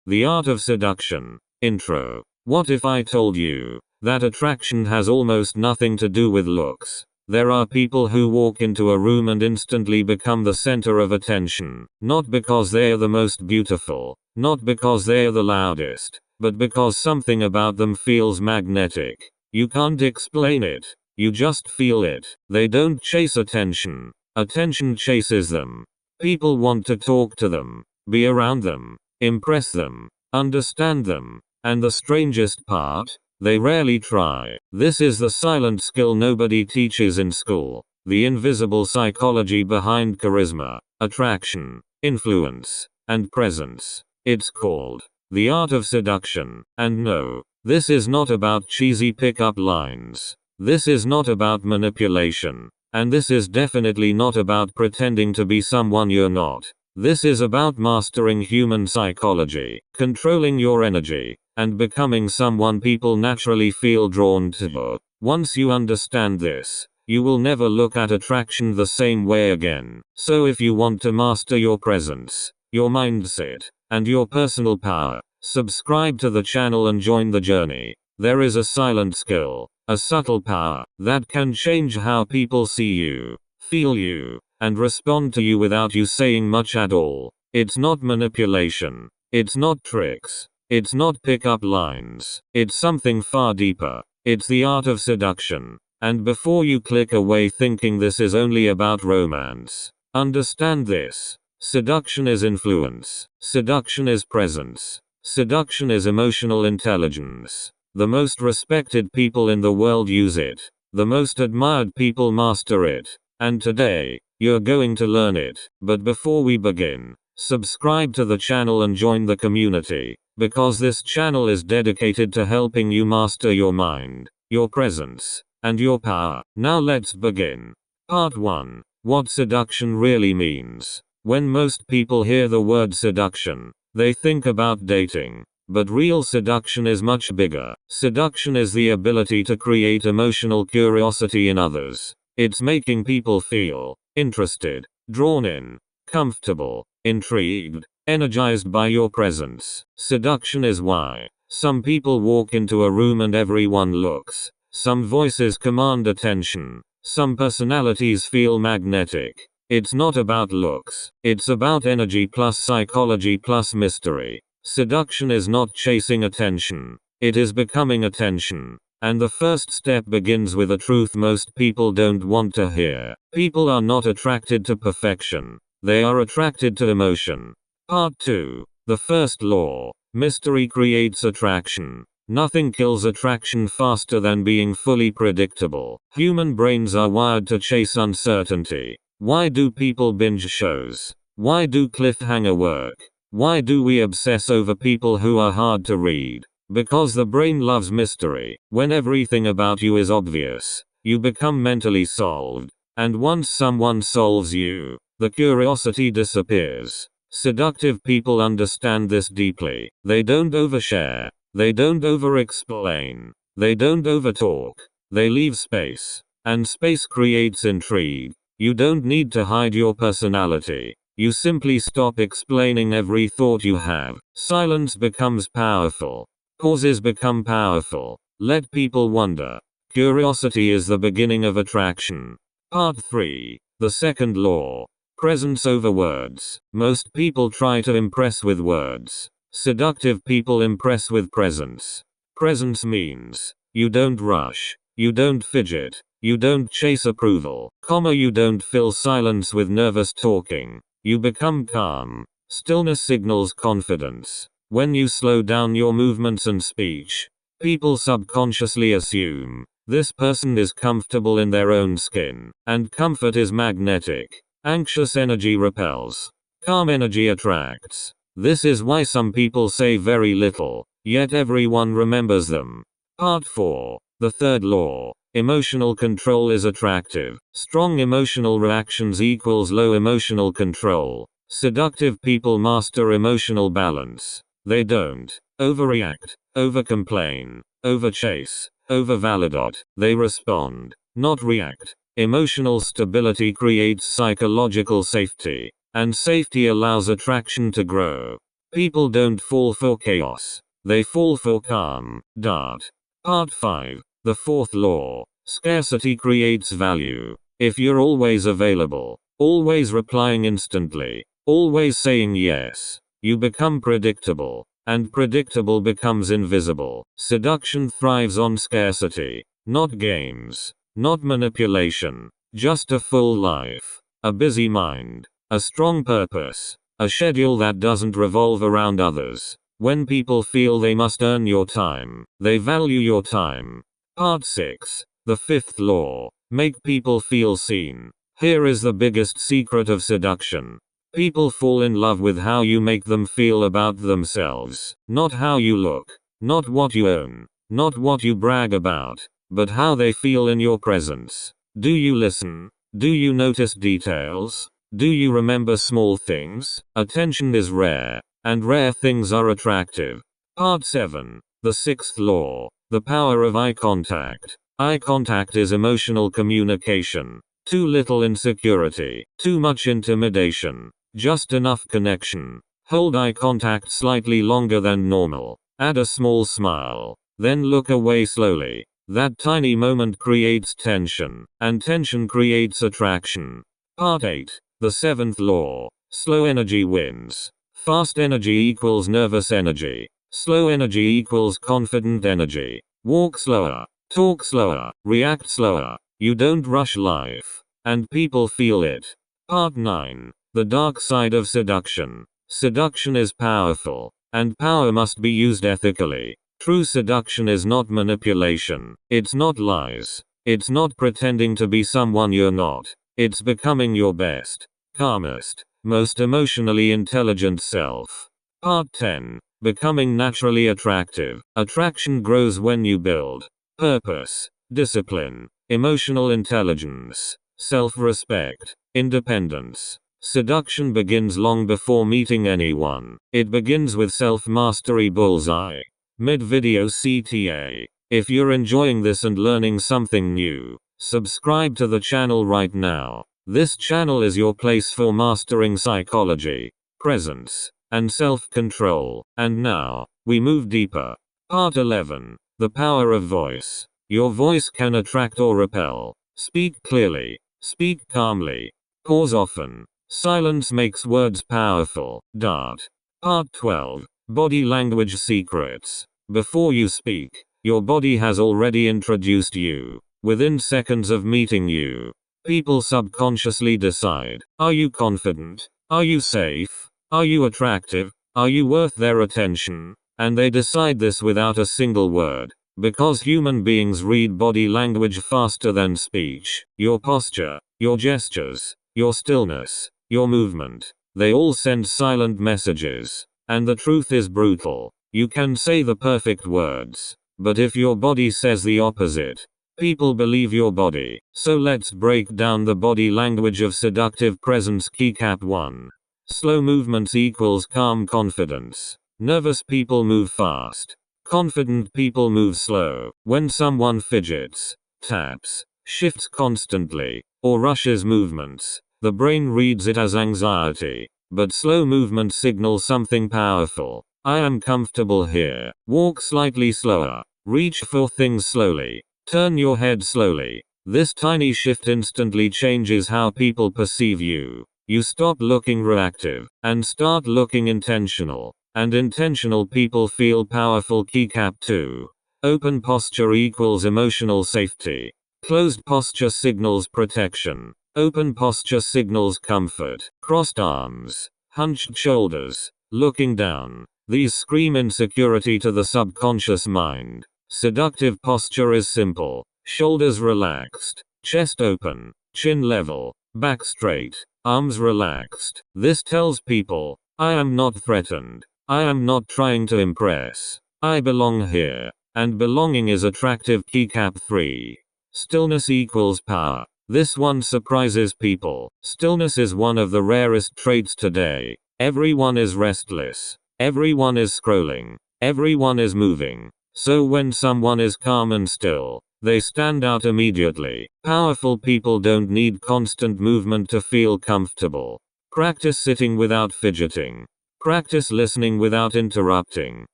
The Art of Seduction. Intro. What if I told you that attraction has almost nothing to do with looks? There are people who walk into a room and instantly become the center of attention, not because they are the most beautiful, not because they are the loudest, but because something about them feels magnetic. You can't explain it. You just feel it. They don't chase attention. Attention chases them. People want to talk to them, be around them, impress them, understand them. And the strangest part? They rarely try. This is the silent skill nobody teaches in school. The invisible psychology behind charisma, attraction, influence, and presence. It's called The Art of Seduction. And no, this is not about cheesy pickup lines. This is not about manipulation. And this is definitely not about pretending to be someone you're not. This is about mastering human psychology, controlling your energy, and becoming someone people naturally feel drawn to. Once you understand this, you will never look at attraction the same way again. So if you want to master your presence, your mindset, and your personal power, subscribe to the channel and join the journey. There is a silent skill, a subtle power, that can change how people see you, feel you, and respond to you without you saying much at all. It's not manipulation. It's not tricks. It's not pickup lines. It's something far deeper. It's the art of seduction. And before you click away thinking this is only about romance, understand this. Seduction is influence. Seduction is presence. Seduction is emotional intelligence. The most respected people in the world use it. The most admired people master it. And today, you're going to learn it. But before we begin, subscribe to the channel and join the community, because this channel is dedicated to helping you master your mind, your presence, and your power. Now let's begin. Part 1. What seduction really means. When most people hear the word seduction, they think about dating. But real seduction is much bigger. Seduction is the ability to create emotional curiosity in others. It's making people feel interested, drawn in, comfortable, intrigued, energized by your presence. Seduction is why some people walk into a room and everyone looks. Some voices command attention. Some personalities feel magnetic. It's not about looks. It's about energy plus psychology plus mystery. Seduction is not chasing attention. It is becoming attention. And the first step begins with a truth most people don't want to hear. People are not attracted to perfection. They are attracted to emotion. Part 2. The first law. Mystery creates attraction. Nothing kills attraction faster than being fully predictable. Human brains are wired to chase uncertainty. Why do people binge shows? Why do cliffhanger work? Why do we obsess over people who are hard to read? Because the brain loves mystery. When everything about you is obvious, you become mentally solved. And once someone solves you, the curiosity disappears. Seductive people understand this deeply. They don't overshare. They don't over-explain. They don't overtalk. They leave space. And space creates intrigue. You don't need to hide your personality. You simply stop explaining every thought you have. Silence becomes powerful. Pauses become powerful. Let people wonder. Curiosity is the beginning of attraction. Part 3. The second law. Presence over words. Most people try to impress with words. Seductive people impress with presence. Presence means you don't rush. You don't fidget. You don't chase approval. You don't fill silence with nervous talking. You become calm. Stillness signals confidence. When you slow down your movements and speech, people subconsciously assume this person is comfortable in their own skin. And comfort is magnetic. Anxious energy repels. Calm energy attracts. This is why some people say very little, yet everyone remembers them. Part 4. The third law. Emotional control is attractive. Strong emotional reactions equals low emotional control. Seductive people master emotional balance. They don't overreact, overcomplain, overchase, overvalidate. They respond, not react. Emotional stability creates psychological safety, and safety allows attraction to grow. People don't fall for chaos. They fall for calm. Dart. Part 5. The fourth law. Scarcity creates value. If you're always available, always replying instantly, always saying yes, you become predictable, and predictable becomes invisible. Seduction thrives on scarcity. Not games. Not manipulation. Just a full life. A busy mind. A strong purpose. A schedule that doesn't revolve around others. When people feel they must earn your time, they value your time. Part 6. The fifth law. Make people feel seen. Here is the biggest secret of seduction. People fall in love with how you make them feel about themselves. Not how you look. Not what you own. Not what you brag about. But how they feel in your presence. Do you listen? Do you notice details? Do you remember small things? Attention is rare, and rare things are attractive. Part 7. The sixth law. The power of eye contact. Eye contact is emotional communication. Too little insecurity. Too much intimidation. Just enough connection. Hold eye contact slightly longer than normal. Add a small smile. Then look away slowly. That tiny moment creates tension, and tension creates attraction. Part 8. The seventh law. Slow energy wins. Fast energy equals nervous energy. Slow energy equals confident energy. Walk slower. Talk slower. React slower. You don't rush life. And people feel it. Part 9. The dark side of seduction. Seduction is powerful, and power must be used ethically. True seduction is not manipulation. It's not lies. It's not pretending to be someone you're not. It's becoming your best, calmest, most emotionally intelligent self. Part 10. Becoming naturally attractive. Attraction grows when you build purpose, discipline, emotional intelligence, self-respect, independence. Seduction begins long before meeting anyone. It begins with self-mastery. Bullseye. Mid-video CTA. If you're enjoying this and learning something new, subscribe to the channel right now. This channel is your place for mastering psychology, presence, and self-control. And now, we move deeper. Part 11. The power of voice. Your voice can attract or repel. Speak clearly. Speak calmly. Pause often. Silence makes words powerful. Dart. Part 12. Body language secrets. Before you speak, your body has already introduced you. Within seconds of meeting you, people subconsciously decide, are you confident? Are you safe? Are you attractive? Are you worth their attention? And they decide this without a single word. Because human beings read body language faster than speech. Your posture, your gestures, your stillness, your movement. They all send silent messages. And the truth is brutal. You can say the perfect words, but if your body says the opposite, people believe your body. So let's break down the body language of seductive presence. Keycap 1. Slow movements equals calm confidence. Nervous people move fast. Confident people move slow. When someone fidgets, taps, shifts constantly, or rushes movements, the brain reads it as anxiety. But slow movement signals something powerful. I am comfortable here. Walk slightly slower. Reach for things slowly. Turn your head slowly. This tiny shift instantly changes how people perceive you. You stop looking reactive and start looking intentional. And intentional people feel powerful. Keycap 2. Open posture equals emotional safety. Closed posture signals protection. Open posture signals comfort. Crossed arms, hunched shoulders, looking down. These scream insecurity to the subconscious mind. Seductive posture is simple. Shoulders relaxed, chest open, chin level, back straight, arms relaxed. This tells people, I am not threatened. I am not trying to impress. I belong here. And belonging is attractive. Keycap 3. Stillness equals power. This one surprises people. Stillness is one of the rarest traits today. Everyone is restless. Everyone is scrolling. Everyone is moving. So when someone is calm and still, they stand out immediately. Powerful people don't need constant movement to feel comfortable. Practice sitting without fidgeting. Practice listening without interrupting.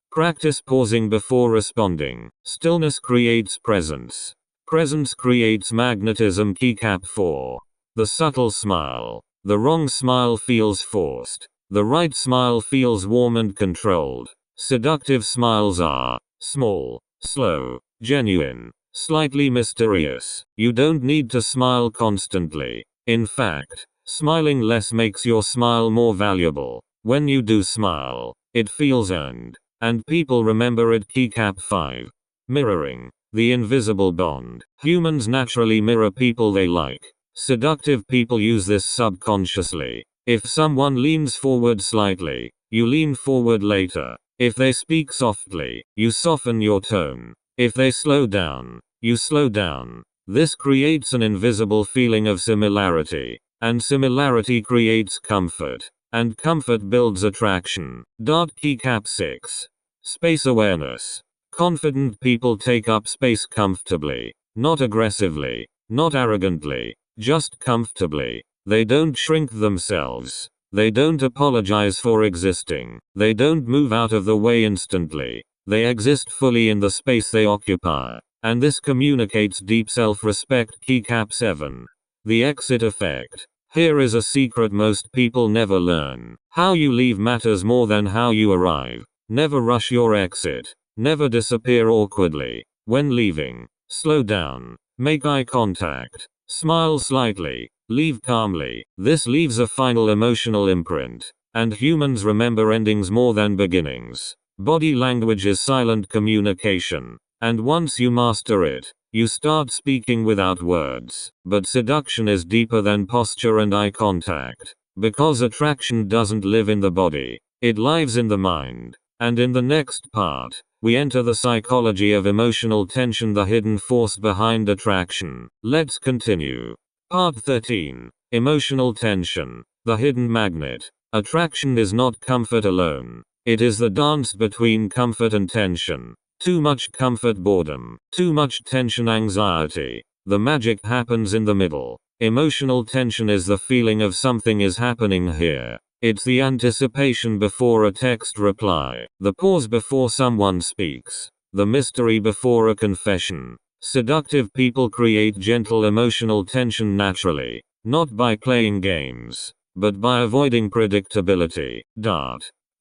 Practice pausing before responding. Stillness creates presence. Presence creates magnetism. Keycap 4. The subtle smile. The wrong smile feels forced. The right smile feels warm and controlled. Seductive smiles are small, slow, genuine, slightly mysterious. You don't need to smile constantly. In fact, smiling less makes your smile more valuable. When you do smile, it feels earned. And people remember it. Keycap 5. Mirroring. The invisible bond. Humans naturally mirror people they like. Seductive people use this subconsciously. If someone leans forward slightly, you lean forward later. If they speak softly, you soften your tone. If they slow down, you slow down. This creates an invisible feeling of similarity. And similarity creates comfort. And comfort builds attraction. Keycap 6. Space awareness. Confident people take up space comfortably. Not aggressively. Not arrogantly. Just comfortably. They don't shrink themselves. They don't apologize for existing. They don't move out of the way instantly. They exist fully in the space they occupy. And this communicates deep self-respect. Keycap 7. The exit effect. Here is a secret most people never learn. How you leave matters more than how you arrive. Never rush your exit. Never disappear awkwardly. When leaving, slow down. Make eye contact. Smile slightly. Leave calmly. This leaves a final emotional imprint. And humans remember endings more than beginnings. Body language is silent communication. And once you master it, you start speaking without words. But seduction is deeper than posture and eye contact. Because attraction doesn't live in the body. It lives in the mind. And in the next part, we enter the psychology of emotional tension, the hidden force behind attraction. Let's continue. Part 13. Emotional tension. The hidden magnet. Attraction is not comfort alone. It is the dance between comfort and tension. Too much comfort, boredom. Too much tension, anxiety. The magic happens in the middle. Emotional tension is the feeling of something is happening here. It's the anticipation before a text reply. The pause before someone speaks. The mystery before a confession. Seductive people create gentle emotional tension naturally. Not by playing games, but by avoiding predictability.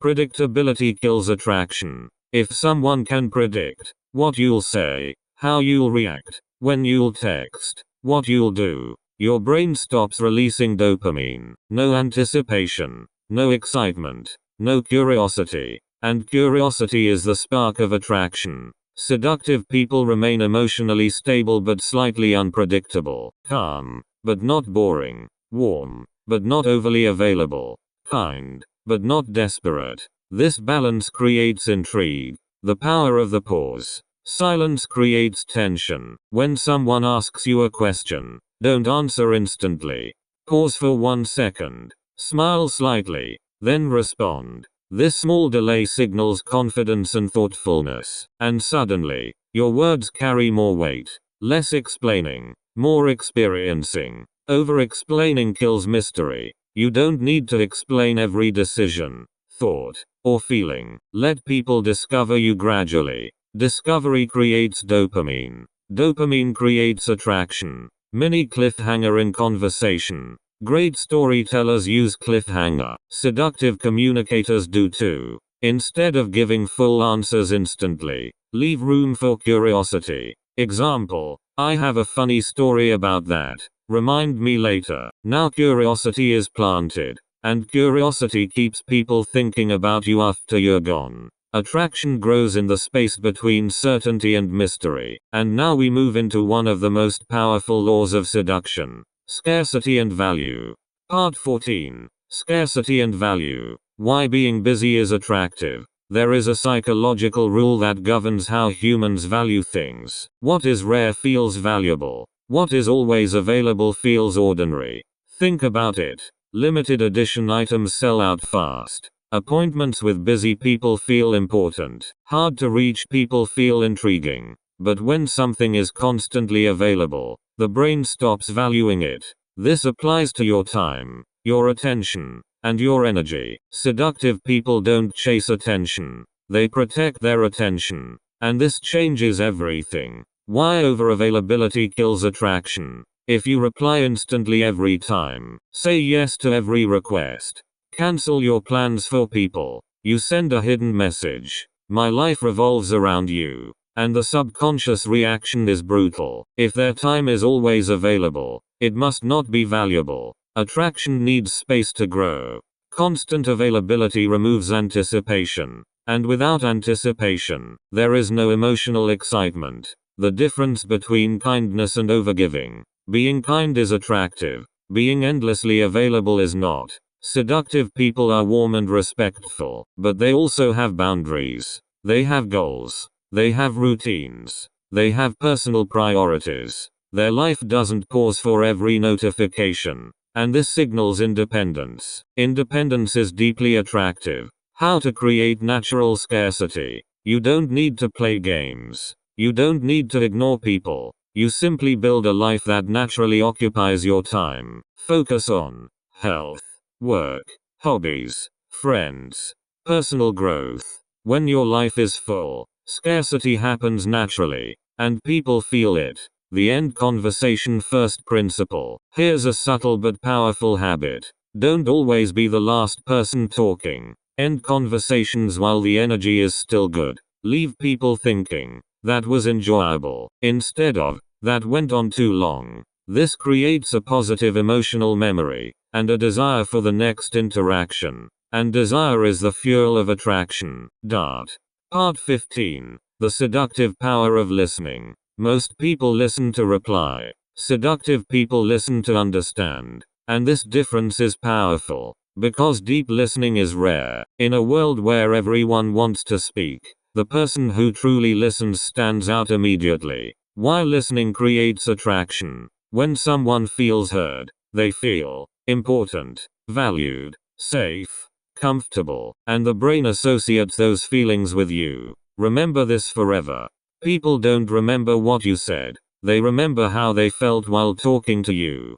Predictability kills attraction. If someone can predict what you'll say, how you'll react, when you'll text, what you'll do, your brain stops releasing dopamine. No anticipation, no excitement, no curiosity. And curiosity is the spark of attraction. Seductive people remain emotionally stable but slightly unpredictable. Calm, but not boring. Warm, but not overly available. Kind, but not desperate. This balance creates intrigue. The power of the pause. Silence creates tension. When someone asks you a question, don't answer instantly. Pause for 1 second. Smile slightly, then respond. This small delay signals confidence and thoughtfulness. And suddenly, your words carry more weight. Less explaining, more experiencing. Over-explaining kills mystery. You don't need to explain every decision, thought, or feeling. Let people discover you gradually. Discovery creates dopamine. Dopamine creates attraction. Mini cliffhanger in conversation. Great storytellers use cliffhanger. Seductive communicators do too. Instead of giving full answers instantly, leave room for curiosity. Example: I have a funny story about that. Remind me later. Now curiosity is planted. And curiosity keeps people thinking about you after you're gone. Attraction grows in the space between certainty and mystery. And now we move into one of the most powerful laws of seduction. Scarcity and value. Part 14. Scarcity and value. Why being busy is attractive. There is a psychological rule that governs how humans value things. What is rare feels valuable. What is always available feels ordinary. Think about it. Limited edition items sell out fast. Appointments with busy people feel important. Hard to reach people feel intriguing. But when something is constantly available, the brain stops valuing it. This applies to your time, your attention, and your energy. Seductive people don't chase attention. They protect their attention. And this changes everything. Why overavailability kills attraction. If you reply instantly every time, say yes to every request, cancel your plans for people, you send a hidden message. My life revolves around you. And the subconscious reaction is brutal. If their time is always available, it must not be valuable. Attraction needs space to grow. Constant availability removes anticipation. And without anticipation, there is no emotional excitement. The difference between kindness and overgiving. Being kind is attractive. Being endlessly available is not. Seductive people are warm and respectful, but they also have boundaries. They have goals. They have routines. They have personal priorities. Their life doesn't pause for every notification. And this signals independence. Independence is deeply attractive. How to create natural scarcity. You don't need to play games. You don't need to ignore people. You simply build a life that naturally occupies your time. Focus on health, work, hobbies, friends, personal growth. When your life is full, scarcity happens naturally, and people feel it. The end conversation first principle. Here's a subtle but powerful habit. Don't always be the last person talking. End conversations while the energy is still good. Leave people thinking, that was enjoyable, instead of, that went on too long. This creates a positive emotional memory, and a desire for the next interaction. And desire is the fuel of attraction. Part 15. The seductive power of listening. Most people listen to reply. Seductive people listen to understand. And this difference is powerful, because deep listening is rare. In a world where everyone wants to speak, the person who truly listens stands out immediately. Why listening creates attraction. When someone feels heard, they feel important, valued, safe, comfortable, and the brain associates those feelings with you. Remember this forever. People don't remember what you said. They remember how they felt while talking to you.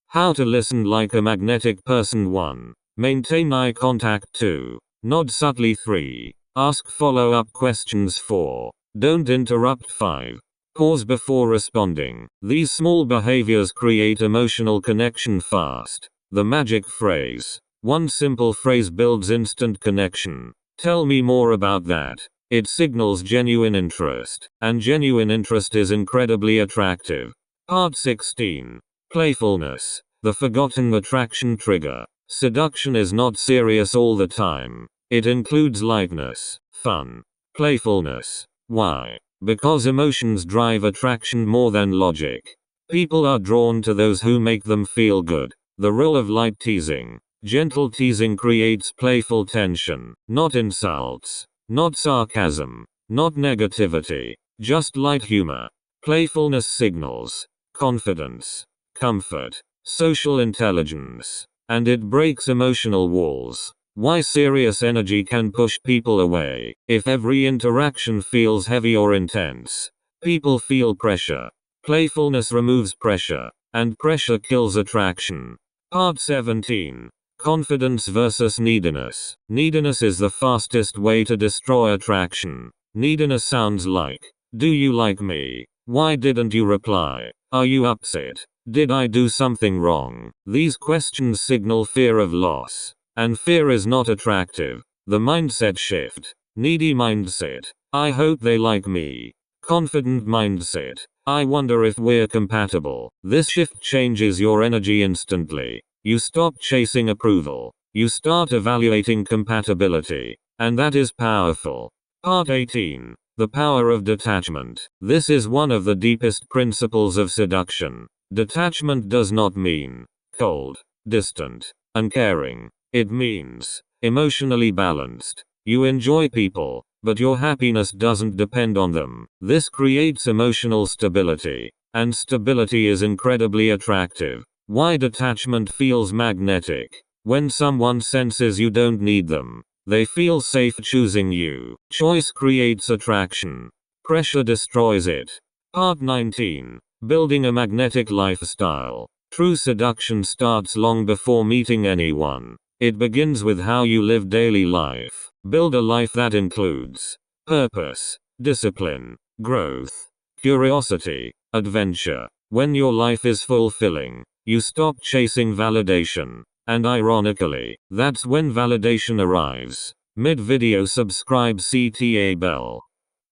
How to listen like a magnetic person. 1. Maintain eye contact. 2. Nod subtly. 3. Ask follow-up questions. 4. Don't interrupt. 5. Pause before responding. These small behaviors create emotional connection fast. The magic phrase. One simple phrase builds instant connection. Tell me more about that. It signals genuine interest. And genuine interest is incredibly attractive. Part 16. Playfulness. The forgotten attraction trigger. Seduction is not serious all the time. It includes lightness, fun, playfulness. Why? Because emotions drive attraction more than logic. People are drawn to those who make them feel good. The role of light teasing. Gentle teasing creates playful tension. Not insults. Not sarcasm. Not negativity. Just light humor. Playfulness signals confidence, comfort, social intelligence. And it breaks emotional walls. Why serious energy can push people away. If every interaction feels heavy or intense, people feel pressure. Playfulness removes pressure. And pressure kills attraction. Part 17. Confidence versus neediness. Neediness is the fastest way to destroy attraction. Neediness sounds like, do you like me? Why didn't you reply? Are you upset? Did I do something wrong? These questions signal fear of loss. And fear is not attractive. The mindset shift. Needy mindset. I hope they like me. Confident mindset. I wonder if we're compatible. This shift changes your energy instantly. You stop chasing approval. You start evaluating compatibility. And that is powerful. Part 18. The power of detachment. This is one of the deepest principles of seduction. Detachment does not mean cold, distant, uncaring. It means emotionally balanced. You enjoy people, but your happiness doesn't depend on them. This creates emotional stability. And stability is incredibly attractive. Why detachment feels magnetic. When someone senses you don't need them, they feel safe choosing you. Choice creates attraction. Pressure destroys it. Part 19. Building a magnetic lifestyle. True seduction starts long before meeting anyone. It begins with how you live daily life. Build a life that includes purpose, discipline, growth, curiosity, adventure. When your life is fulfilling, you stop chasing validation. And ironically, that's when validation arrives. Mid-video subscribe CTA bell.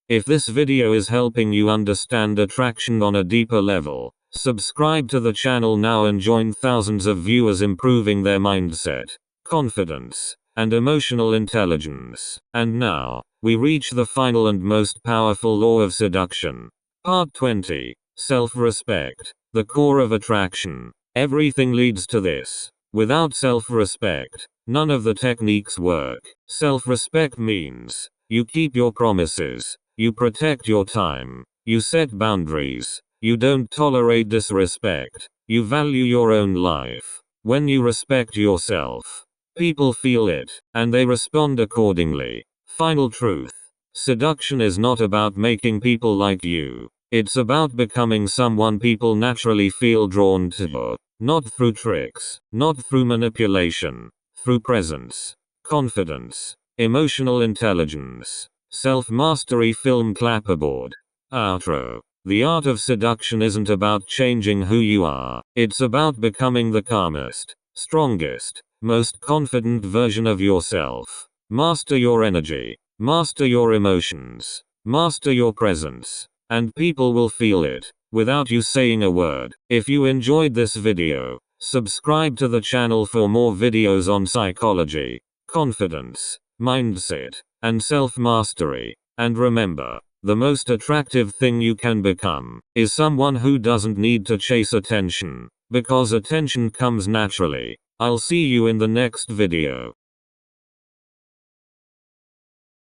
If this video is helping you understand attraction on a deeper level, subscribe to the channel now and join thousands of viewers improving their mindset, confidence, and emotional intelligence. And now, we reach the final and most powerful law of seduction. Part 20. Self-respect. The core of attraction. Everything leads to this. Without self-respect, none of the techniques work. Self-respect means you keep your promises, you protect your time, you set boundaries, you don't tolerate disrespect, you value your own life. When you respect yourself, people feel it, and they respond accordingly. Final truth. Seduction is not about making people like you. It's about becoming someone people naturally feel drawn to. Not through tricks, not through manipulation, through presence, confidence, emotional intelligence, self-mastery. Film clapperboard. Outro. The art of seduction isn't about changing who you are. It's about becoming the calmest, strongest, most confident version of yourself. Master your energy. Master your emotions. Master your presence. And people will feel it, without you saying a word. If you enjoyed this video, subscribe to the channel for more videos on psychology, confidence, mindset, and self-mastery. And remember, the most attractive thing you can become is someone who doesn't need to chase attention, because attention comes naturally. I'll see you in the next video.